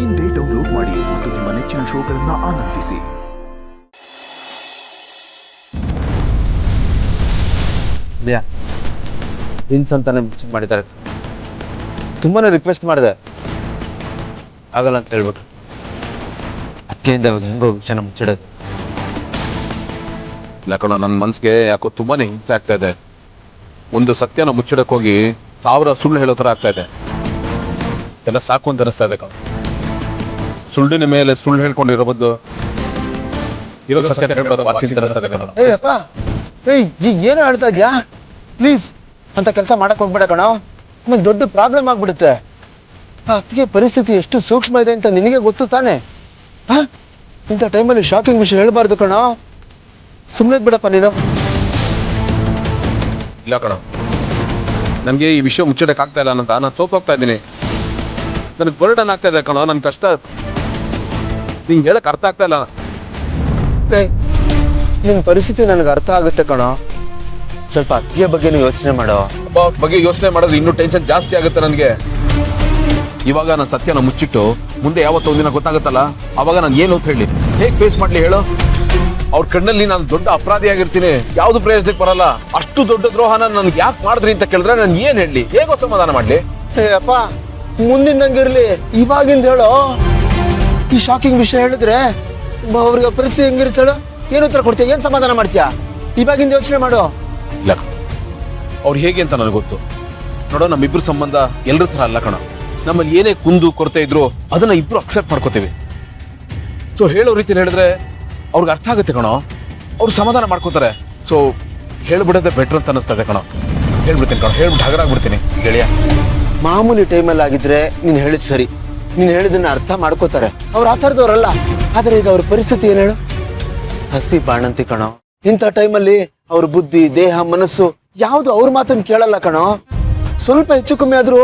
ಇಂದೇ ಡೌನ್ಲೋಡ್ ಮಾಡಿ ಮತ್ತು ನಿಮ್ಮ ನೆಚ್ಚಿನ ಶೋಗಳನ್ನು ಆನಂದಿಸಿ. ಪ್ರಿನ್ಸ್ ಅಂತಾನೆ ಮಾಡಿದ್ದಾರೆ. ತುಂಬಾನೇ ರಿಕ್ವೆಸ್ಟ್ ಮಾಡಿದೆ, ಆಗಲ್ಲ ಅಂತ ಹೇಳ್ಬಿಟ್ರು. ಅದಕ್ಕೆಯಿಂದ ಹೆಂಗೋ ವಿಷಯನ ಮುಚ್ಚಿಡೋದು. ಇಲ್ಲ ಕಣ, ನನ್ನ ಮನ್ಸಿಗೆ ಯಾಕೋ ತುಂಬಾನೇ ಹಿಂಸೆ ಆಗ್ತಾ ಇದೆ. ಒಂದು ಸತ್ಯನ ಮುಚ್ಚಿಡಕ್ ಹೋಗಿ 1000 ಸುಳ್ಳು ಹೇಳೋ ಥರ ಆಗ್ತಾ ಇದೆ. ಎಲ್ಲ ಸಾಕು ಅಂತ ಅನಿಸ್ತಾ ಇದೆ ಕಣ. ಸುಳ್ಳಿನ ಮೇಲೆ ಸುಳ್ಳು ಹೇಳ್ಕೊಂಡಿರೋ ಬದ್ದು ಇರೋ ಸತ್ಯ ಹೇಳ್ಬೋದು ವಾಸಿ ಅಂತ ಅನಿಸ್ತಾ ಇದೆ ಕಣ. ಈಗ ಏನು ಹೇಳ್ತಾ ಇದ್ಯಾ? ಪ್ಲೀಸ್ ಅಂತ ಕೆಲಸ ಮಾಡಕ್ ಹೋಗ್ಬೇಡ ಕಣ. ಆಮೇಲೆ ದೊಡ್ಡ ಪ್ರಾಬ್ಲಮ್ ಆಗ್ಬಿಡುತ್ತೆ. ಅದಕ್ಕೆ ಪರಿಸ್ಥಿತಿ ಎಷ್ಟು ಸೂಕ್ಷ್ಮ ಇದೆ ಅಂತ ನಿನಗೆ ಗೊತ್ತು ತಾನೆ. ಇಂಥ ಟೈಮಲ್ಲಿ ಶಾಕಿಂಗ್ ವಿಷಯ ಹೇಳ್ಬಾರ್ದು ಕಣ. ಸುಮ್ಮನೆ ಬಿಡಪ್ಪ ನೀನು. ಇಲ್ಲ ಕಣ, ನನಗೆ ಈ ವಿಷಯ ಮುಚ್ಚಿಡಕ್ ಆಗ್ತಾ ಇಲ್ಲ ಅಂತ ನಾನು ಸೋಪ್ ಹೋಗ್ತಾ ಇದ್ದೀನಿ. ನನಗೆ ಬರ್ಡನ್ ಆಗ್ತಾ ಇದೆ ಕಣ. ನನ್ನ ಕಷ್ಟ ನಿಂಗೆ ಹೇಳಕ್ ಅರ್ಥ ಆಗ್ತಾ ಇಲ್ಲ. ನಿನ್ನ ಪರಿಸ್ಥಿತಿ ನನಗೆ ಅರ್ಥ ಆಗುತ್ತೆ ಕಣ. ಸ್ವಲ್ಪ ಅತ್ತಿಗೆ ಬಗ್ಗೆ ಯೋಚನೆ ಮಾಡೋ. ಬಗ್ಗೆ ಯೋಚನೆ ಮಾಡಿದ್ರೆ ಇನ್ನೂ ಟೆನ್ಷನ್ ಜಾಸ್ತಿ ಆಗುತ್ತೆ ನನಗೆ. ಇವಾಗ ನಾನು ಸತ್ಯನ ಮುಚ್ಚಿಟ್ಟು ಮುಂದೆ ಯಾವತ್ತೋ ಒಂದಿನ ಗೊತ್ತಾಗುತ್ತಲ್ಲ, ಅವಾಗ ನಾನು ಏನು ಅಂತ ಹೇಳಿ ಹೇಗೆ ಫೇಸ್ ಮಾಡ್ಲಿ ಹೇಳು? ಅವ್ರ ಕಣ್ಣಲ್ಲಿ ನಾನು ದೊಡ್ಡ ಅಪರಾಧಿ ಆಗಿರ್ತೀನಿ, ಯಾವ್ದು ಪ್ರಯೋಜನಕ್ಕೆ ಬರಲ್ಲ. ಅಷ್ಟು ದೊಡ್ಡ ದ್ರೋಹನ ನನ್ಗೆ ಯಾಕೆ ಮಾಡಿದ್ರಿ ಅಂತ ಕೇಳಿದ್ರೆ ನಾನು ಏನ್ ಹೇಳಿ, ಹೇಗೋ ಸಮಾಧಾನ ಮಾಡ್ಲಿ? ಅಪ್ಪ, ಮುಂದಿಂದಂಗಿರ್ಲಿ, ಇವಾಗಿಂದ ಹೇಳೋ. ಈ ಶಾಕಿಂಗ್ ವಿಷಯ ಹೇಳಿದ್ರೆ ಅವ್ರಿಗೆ ಪರಿಸ್ಥಿತಿ ಹೆಂಗಿರುತ್ತೆ ಹೇಳು? ಏನು ಉತ್ತರ ಕೊಡ್ತೀಯ? ಏನ್ ಸಮಾಧಾನ ಮಾಡ್ತೀಯಾ? ಇವಾಗಿಂದ ಯೋಚನೆ ಮಾಡು. ಇಲ್ಲ, ಅವ್ರು ಹೇಗೆ ಅಂತ ನನಗೆ ಗೊತ್ತು. ನೋಡೋ, ನಮ್ಮಿಬ್ರು ಸಂಬಂಧ ಎಲ್ಲರ ಥರ ಅಲ್ಲ ಕಣ. ನಮ್ಮಲ್ಲಿ ಏನೇ ಕುಂದು ಕೊರತೆ ಇದ್ರು ಅದನ್ನ ಇಬ್ರು ಅಕ್ಸೆಪ್ಟ್ ಮಾಡ್ಕೋತೀವಿ. ಸೊ ಹೇಳೋ ರೀತಿಲಿ ಹೇಳಿದ್ರೆ ಅವ್ರಿಗೆ ಅರ್ಥ ಆಗುತ್ತೆ ಕಣೋ. ಅವ್ರು ಸಮಾಧಾನ ಮಾಡ್ಕೋತಾರೆ. ಸೊ ಹೇಳ್ಬಿಡೋದೇ ಬೆಟ್ರ್ ಅಂತ ಅನಿಸ್ತದೆ ಕಣೋ. ಹೇಳ್ಬಿಡ್ತೀನಿ ಕಣೋ, ಹೇಳ್ಬಿಟ್ಟು ಹಗರಾಗ್ಬಿಡ್ತೀನಿ ಗೆಳೆಯ. ಮಾಮೂಲಿ ಟೈಮಲ್ಲಿ ಆಗಿದ್ರೆ ನೀನು ಹೇಳಿದ್ ಸರಿ, ನೀನು ಹೇಳಿದನ್ನ ಅರ್ಥ ಮಾಡ್ಕೋತಾರೆ. ಅವ್ರು ಆ ಥರದವ್ರಲ್ಲ. ಆದ್ರೆ ಈಗ ಅವ್ರ ಪರಿಸ್ಥಿತಿ ಏನ್ ಹೇಳು? ಹಸಿ ಬಾಣಂತಿ ಕಣೋ. ಇಂಥ ಟೈಮಲ್ಲಿ ಅವ್ರ ಬುದ್ಧಿ, ದೇಹ, ಮನಸ್ಸು ಯಾವ್ದು ಅವ್ರ ಮಾತನ್ನ ಕೇಳಲ್ಲ ಕಣೋ. ಸ್ವಲ್ಪ ಹೆಚ್ಚು ಕಮ್ಮಿ ಆದ್ರೂ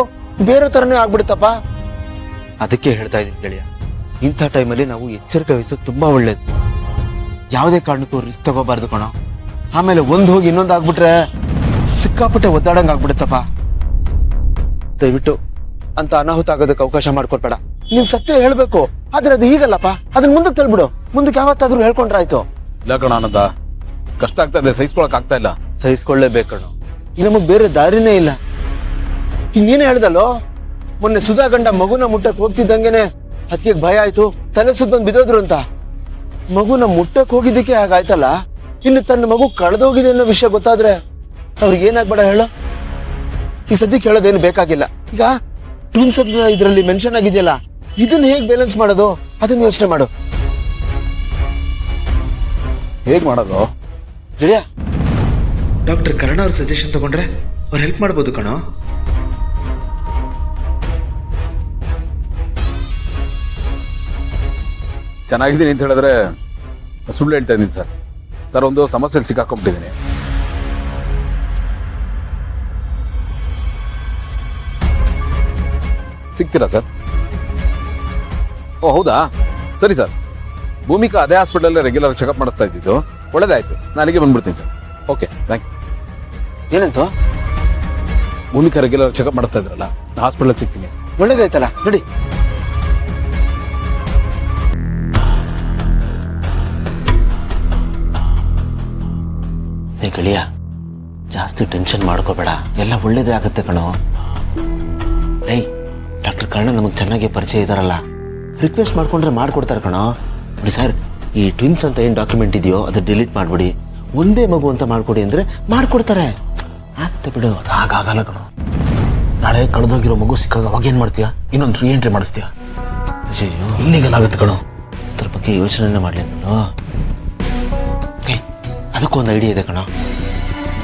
ಬೇರೆ ತರನೇ ಆಗ್ಬಿಡುತ್ತಪ್ಪ. ಅದಕ್ಕೆ ಹೇಳ್ತಾ ಇದೀನಿ ಗೆಳೆಯ, ಇಂಥ ಟೈಮಲ್ಲಿ ನಾವು ಎಚ್ಚರಿಕೆ ವಹಿಸೋದು ತುಂಬಾ ಒಳ್ಳೇದು. ಯಾವುದೇ ಕಾರಣಕ್ಕೂ ರಿಸ್ಕ್ ತಗೋಬಾರ್ದು ಕಣೋ. ಆಮೇಲೆ ಒಂದ್ ಹೋಗಿ ಇನ್ನೊಂದು ಆಗ್ಬಿಟ್ರೆ ಸಿಕ್ಕಾಪಟ್ಟೆ ಒದ್ದಾಡಂಗ್ ಆಗ್ಬಿಡುತ್ತಪ್ಪ. ದಯವಿಟ್ಟು ಅಂತ ಅನಾಹುತ ಆಗೋದಕ್ಕೆ ಅವಕಾಶ ಮಾಡ್ಕೊಡ್ಬೇಡ. ನೀನ್ ಸತ್ಯ ಹೇಳ್ಬೇಕು, ಆದ್ರೆ ಅದು ಈಗಲ್ಲಪ್ಪ. ಅದನ್ನ ಮುಂದಕ್ಕೆ ತಳ್ಬಿಡು. ಮುಂದಕ್ಕೆ ಯಾವತ್ತಾದ್ರೂ ಹೇಳ್ಕೊಂಡ್ರಾಯ್ತು. ಇಲ್ಲ ಕಣ ಆನಂದ, ಕಷ್ಟ ಆಗ್ತಾ ಇದೆ, ಸಹಿಸ್ಕೊಳಕ್ ಆಗ್ತಾ ಇಲ್ಲ. ಸಹಿಸ್ಕೊಳ್ಳೇಬೇಕು ಕಣೋ. ಈಗ ನಮಗ್ ಬೇರೆ ದಾರಿನೇ ಇಲ್ಲ. ನೀನೇ ಹೇಳ್ದಲ್ಲೋ, ಮೊನ್ನೆ ಸುಧಾ ಗಂಡ ಮಗುನ ಮುಟ್ಟಕ್ ಹೋಗ್ತಿದ್ದಂಗೆನೆ ಅದಕ್ಕೆ ಭಯ ಆಯ್ತು, ತಲೆ ಸುತ್ತ ಬಂದು ಬಿದ್ದೋದ್ರು ಅಂತ. ಮಗುನ ಮುಟ್ಟಕ್ ಹೋಗಿದ್ದಕ್ಕೆ ಹಾಗಾಯ್ತಲ್ಲ, ಇನ್ನು ತನ್ನ ಮಗು ಕಳೆದೋಗಿದೆ ಅನ್ನೋ ವಿಷಯ ಗೊತ್ತಾದ್ರೆ ಅವ್ರಿಗೆ ಏನಾಗ್ಬೇಡ ಹೇಳು? ಈ ಸದ್ಯಕ್ಕೆ ಹೇಳೋದೇನು ಬೇಕಾಗಿಲ್ಲ. ಈಗ ಟ್ವಿನ್ಸ್ ಅಂತ ಇದ್ರಲ್ಲಿ ಮೆನ್ಷನ್ ಆಗಿದೆಯಲ್ಲ, ಇದನ್ನ ಹೇಗ್ ಬ್ಯಾಲೆನ್ಸ್ ಮಾಡೋದು ಅದನ್ನ ಯೋಚನೆ ಮಾಡು. ಹೇಗ್ ಮಾಡೋದು ಗೆಳೆಯ? ಡಾಕ್ಟರ್ ಕರ್ಣ ಅವ್ರ ಸಜೆಷನ್ ತಗೊಂಡ್ರೆ ಅವ್ರು ಹೆಲ್ಪ್ ಮಾಡ್ಬೋದು ಕಣೋ. ಚೆನ್ನಾಗಿದ್ದೀನಿ ಅಂತ ಹೇಳಿದ್ರೆ ಸುಳ್ಳು ಹೇಳ್ತಾ ಇದ್ದೀನಿ ಸರ್. ಸರ್, ಒಂದು ಸಮಸ್ಯೆಯಲ್ಲಿ ಸಿಕ್ಕಾಕೊಂಡ್ಬಿಟ್ಟಿದ್ದೀನಿ. ಸಿಗ್ತೀರಾ ಸರ್? ಓ ಹೌದಾ, ಸರಿ ಸರ್. ಭೂಮಿಕಾ ಅದೇ ಹಾಸ್ಪಿಟಲ್ ರೆಗ್ಯುಲರ್ ಚೆಕಪ್ ಮಾಡಿಸ್ತಾ ಇದ್ದಿದ್ದು. ಒಳ್ಳೇದಾಯ್ತು, ನಾನು ಅಲ್ಲಿಗೆ ಬಂದ್ಬಿಡ್ತೀನಿ ಸರ್. Okay, thank you. ಏನಂತ? ಭೂಮಿಕಾ ರೆಗ್ಯುಲರ್ ಚೆಕಪ್ ಮಾಡಿಸ್ತಾ ಇದ್ರಲ್ಲ, ಹಾಸ್ಪಿಟಲ್ ಸಿಗ್ತೀನಿ. ಒಳ್ಳೇದಾಯ್ತಲ್ಲ, ನೋಡಿ. ಗೆಳೆಯ, ಜಾಸ್ತಿ ಟೆನ್ಷನ್ ಮಾಡ್ಕೋಬೇಡ, ಎಲ್ಲ ಒಳ್ಳೇದೇ ಆಗುತ್ತೆ ಕಣೋ. ಡಾಕ್ಟರ್ ಕರ್ಣ ನಮಗೆ ಚೆನ್ನಾಗಿ ಪರಿಚಯ ಇದಾರಲ್ಲ, ರಿಕ್ವೆಸ್ಟ್ ಮಾಡ್ಕೊಂಡ್ರೆ ಮಾಡ್ಕೊಡ್ತಾರೆ ಕಣೋ. ನೋಡಿ ಸರ್, ಈ ಟ್ವಿನ್ಸ್ ಅಂತ ಏನು ಡಾಕ್ಯುಮೆಂಟ್ ಇದೆಯೋ ಅದು ಡಿಲೀಟ್ ಮಾಡ್ಬಿಡಿ, ಒಂದೇ ಮಗು ಅಂತ ಮಾಡ್ಕೊಡಿ ಅಂದ್ರೆ ಮಾಡ್ಕೊಡ್ತಾರೆ. ಆಗುತ್ತೆ ಬಿಡು. ಹಾಗಾಗಲ್ಲ ಕಣೋ. ನಾಳೆ ಕಳೆದೋಗಿರೋ ಮಗು ಸಿಕ್ಕಾಗ ಅವಾಗ ಏನು ಮಾಡ್ತೀಯಾ? ಇನ್ನೊಂದು ರೀಎಂಟ್ರಿ ಮಾಡಿಸ್ತೀಯಾ? ಅಯ್ಯೋ, ಇಲ್ಲಿಗೆಲ್ಲ ಆಗುತ್ತೆ ಕಣೋ. ಅದ್ರ ಬಗ್ಗೆ ಯೋಚನೆ ಮಾಡಲಿ ನಾನು. ಅದಕ್ಕೊಂದು ಐಡಿಯಾ ಇದೆ ಕಣ.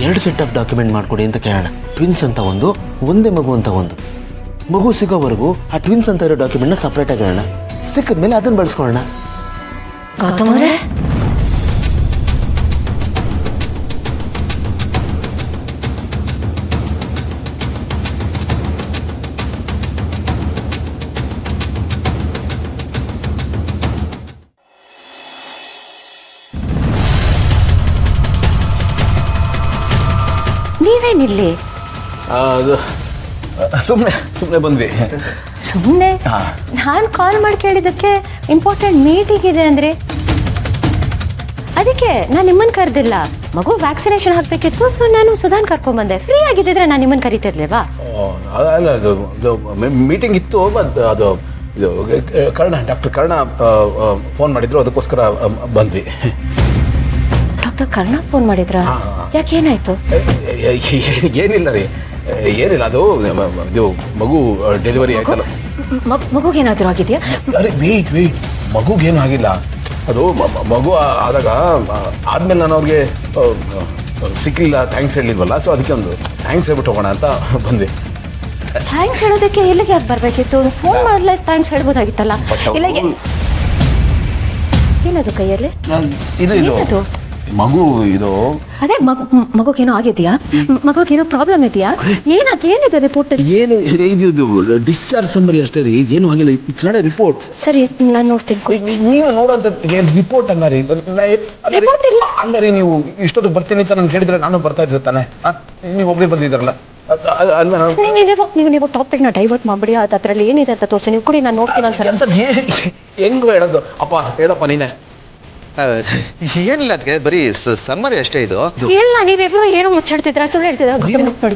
2 ಸೆಟ್ ಆಫ್ ಡಾಕ್ಯುಮೆಂಟ್ ಮಾಡ್ಕೊಡಿ ಅಂತ ಕೇಳೋಣ. ಟ್ವಿನ್ಸ್ ಅಂತ ಒಂದು, ಒಂದೇ ಮಗು ಅಂತ ಒಂದು. ಮಗು ಸಿಗೋವರೆಗೂ ಆ ಟ್ವಿನ್ಸ್ ಅಂತ ಇರೋ ಡಾಕ್ಯುಮೆಂಟ್ನ ಸಪ್ರೇಟ್ ಆಗಿ ಹೇಳೋಣ. ಸಿಕ್ಕಿದ್ಮೇಲೆ ಅದನ್ನ ಬಳಸ್ಕೊಳ್ಳೋಣ. ನೀವೇನಿಲ್ಲಿ? ಅದು ಸುಮ್ಮನೆ ಬಂದ್ವಿ. ಸುಮ್ಮನೆ ನಾನು ಕಾಲ್ ಮಾಡಿ ಕೇಳಿದ್ದಕ್ಕೆ ಇಂಪಾರ್ಟೆಂಟ್ ಮೀಟಿಂಗ್ ಇದೆ ಅಂದರೆ ಅದಕ್ಕೆ ನಾನು ನಿಮ್ಮನ್ನು ಕರೆದಿಲ್ಲ. ಮಗು ವ್ಯಾಕ್ಸಿನೇಷನ್ ಹಾಕಬೇಕಿತ್ತು, ಸೊ ನಾನು ಸುಧಾನ್ ಕರ್ಕೊಂಡ್ಬಂದೆ. ಫ್ರೀ ಆಗಿದ್ದಿದ್ರೆ ನಾನು ನಿಮ್ಮನ್ನು ಕರಿತಿರ್ಲಿಲ್ವಾ? ಅಲ್ಲ, ಅದು ಮೀಟಿಂಗ್ ಇತ್ತು. ಅದು ಇದು ಡಾಕ್ಟರ್ ಕರ್ಣ ಫೋನ್ ಮಾಡಿದ್ರು, ಅದಕ್ಕೋಸ್ಕರ ಬಂದ್ವಿ. ಡಾಕ್ಟರ್ ಕರ್ಣ ಫೋನ್ ಮಾಡಿದ್ರಾ? ಯಾಕೆ ಏನಾಯ್ತು? ಏನಿಲ್ಲ ರೀ, ಏನಿಲ್ಲ. ಅದು ಇದು ಮಗು ಡೆಲಿವರಿ ಆಯ್ತಲ್ಲ. ಮಗುಗೇನಾದರೂ ಆಗಿದೆಯಾ? ಅರೆ ವೆಯ್ಟ್, ಮಗುಗೇನು ಆಗಿಲ್ಲ. ಅದು ಮಗು ಆದಾಗ ಆದ್ಮೇಲೆ ನಾನು ಅವ್ರಿಗೆ ಸಿಕ್ಲಿಲ್ಲ, ಥ್ಯಾಂಕ್ಸ್ ಹೇಳಿಲ್ವಲ್ಲ, ಸೊ ಅದಕ್ಕೆ ಒಂದು ಥ್ಯಾಂಕ್ಸ್ ಹೇಳ್ಬಿಟ್ಟು ಹೋಗೋಣ ಅಂತ ಬಂದ್ವಿ. ಥ್ಯಾಂಕ್ಸ್ ಹೇಳೋದಕ್ಕೆ ಎಲ್ಲಿಗೆ ಯಾಕೆ ಬರಬೇಕಿತ್ತು? ಫೋನ್ ಮಾಡಲೇ ಥ್ಯಾಂಕ್ಸ್ ಹೇಳ್ಬೋದಾಗಿತ್ತಲ್ಲ. ಇಲ್ಲ, ಏನದು ಕೈಯಲ್ಲಿ? ಇದು ಮಗು ಇದು ಅದೇ ಮಗುಗೇನೋ ಆಗಿದೆಯಾ? ಮಗುಗೇನೋ ಪ್ರಾಬ್ಲಮ್ ಇದೆಯಾ? ಏನಿದೆ ರಿಪೋರ್ಟ್? ಏನು ಇದು ಡಿಸ್ಚಾರ್ಜ್ ಸಮ್ಮರಿ ಅಷ್ಟೇ ರೀ, ಏನು ಆಗಿಲ್ಲ. It's not A report. ಸರಿ, ನಾನು ನೋಡ್ತೀನಿ. ನೀವು ನೋಡೋಂಥ ರಿಪೋರ್ಟ್ ಅಲ್ಲ ರೀ. ಅಲ್ಲ ರೀ, ನೀವು ಇಷ್ಟೊತ್ತಿಗೆ ಬರ್ತೀನಿ ಅಂತ ನಾನು ಹೇಳಿದ್ರೆ ನಾನು ಬರ್ತಾ ಇದ್ದೆ ತಾನೆ. ನೀವು ಒಬ್ಬರೇ ಬಂದಿದ್ದಾರಲ್ಲ. ನೀವು ಟಾಪಿಕ್ನ ಡೈವರ್ಟ್ ಮಾಡ್ಬಿಡಿ. ಅದರಲ್ಲಿ ಏನಿದೆ ಅಂತ ತೋರಿಸಿ. ನೀವು ಕೊಡಿ, ನಾನು ನೋಡ್ತೀನಿ ಒಂದ್ಸಲ. ಹೆಂಗ್ ಹೇಳೋದು? ಅಪ್ಪ ಹೇಳಪ್ಪ ನೀನೆ. ಏನಿಲ್ಲ, ಅದಕ್ಕೆ ಬರೀ ಸಮ್ಮರಿ ಅಷ್ಟೇ ಇದು. ಇಲ್ಲ, ನೀವೆಲ್ಲರೂ ಏನೋ ಮುಚ್ಚಾಡ್ತಿದ್ರ, ಸುಳ್ಳು ಹೇಳ್ತಿದ್ರ.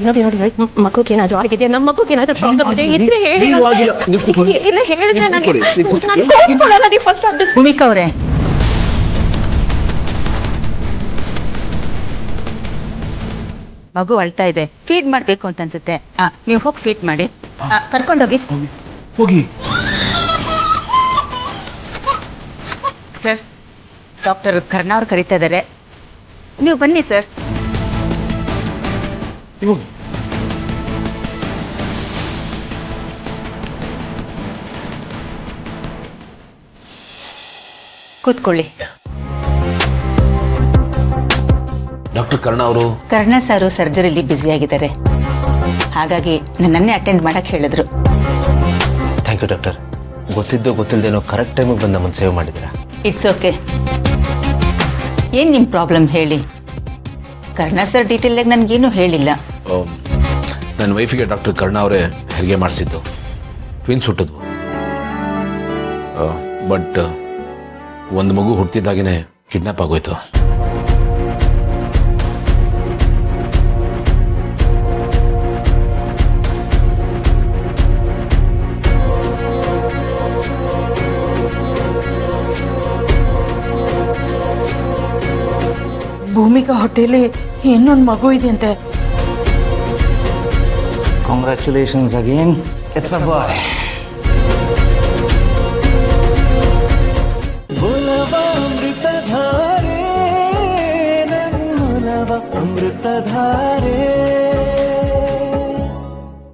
ನೋಡಿ, ಮಗುಗೆ ಏನಾದ್ರು ಆಗಿದೆ, ನಮ್ಮ ಮಗುಗೆ ಏನಾದ್ರು ಪ್ರಾಬ್ಲಮ್ ಇದೆ ಇದ್ರೆ ಹೇಳಿ. ಇಲ್ಲ ಹೇಳಿದ್ರೆ ನಾನು ಫಸ್ಟ್ ಭೂಮಿಕಾ ಅವರೇ, ಮಗು ಅಳ್ತಾ ಇದೆ, ಫೀಡ್ ಮಾಡಬೇಕು ಅಂತ ಅನ್ಸುತ್ತೆ. ನೀವು ಹೋಗಿ ಫೀಡ್ ಮಾಡಿ, ಕರ್ಕೊಂಡೋಗಿ. ಹೋಗಿ ಸರ್, ಡಾಕ್ಟರ್ ಕರ್ಣ ಅವ್ರು ಕರೀತಾ ಇದ್ದಾರೆ, ನೀವು ಬನ್ನಿ ಸರ್. ಕೂತ್ಕೊಳ್ಳಿ. ಡಾಕ್ಟರ್ ಕರ್ಣ ಅವರು? ಕರ್ಣ ಸಾರು ಸರ್ಜರಿಲಿ ಬ್ಯುಸಿ ಆಗಿದ್ದಾರೆ, ಹಾಗಾಗಿ ನನ್ನನ್ನೇ ಅಟೆಂಡ್ ಮಾಡಕ್ಕೆ ಹೇಳಿದ್ರು. Thank you doctor. ಗೊತ್ತಿದ್ದೋ ಗೊತ್ತಿಲ್ಲದೇನೋ ಕರೆಕ್ಟ್ ಟೈಮಿಗೆ ಬಂದು ನಮ್ಮನ್ನು ಸೇವ್ ಮಾಡಿದ್ದೀರಾ. It's okay. ಏನು ನಿಮ್ಮ ಪ್ರಾಬ್ಲಮ್ ಹೇಳಿ? ಕರ್ಣ ಸರ್ ಡೀಟೇಲಾಗಿ ನನಗೇನು ಹೇಳಿಲ್ಲ. ನನ್ನ ವೈಫಿಗೆ ಡಾಕ್ಟರ್ ಕರ್ಣ ಅವರೇ ಹೆರಿಗೆ ಮಾಡಿಸಿದ್ದು. ಟ್ವಿನ್ಸ್ ಹುಟ್ಟಿದ್ವು. ಬಟ್ ಒಂದು ಮಗು ಹುಟ್ಟಿದಾಗೇ ಕಿಡ್ನಾಪ್ ಆಗೋಯ್ತು. ಭೂಮಿಕಾ ಹೊಟ್ಟೆಯಲ್ಲಿ ಇನ್ನೊಂದು ಮಗು ಇದೆಯಂತೆ. Congratulations again, it's a boy. Amruthadhaare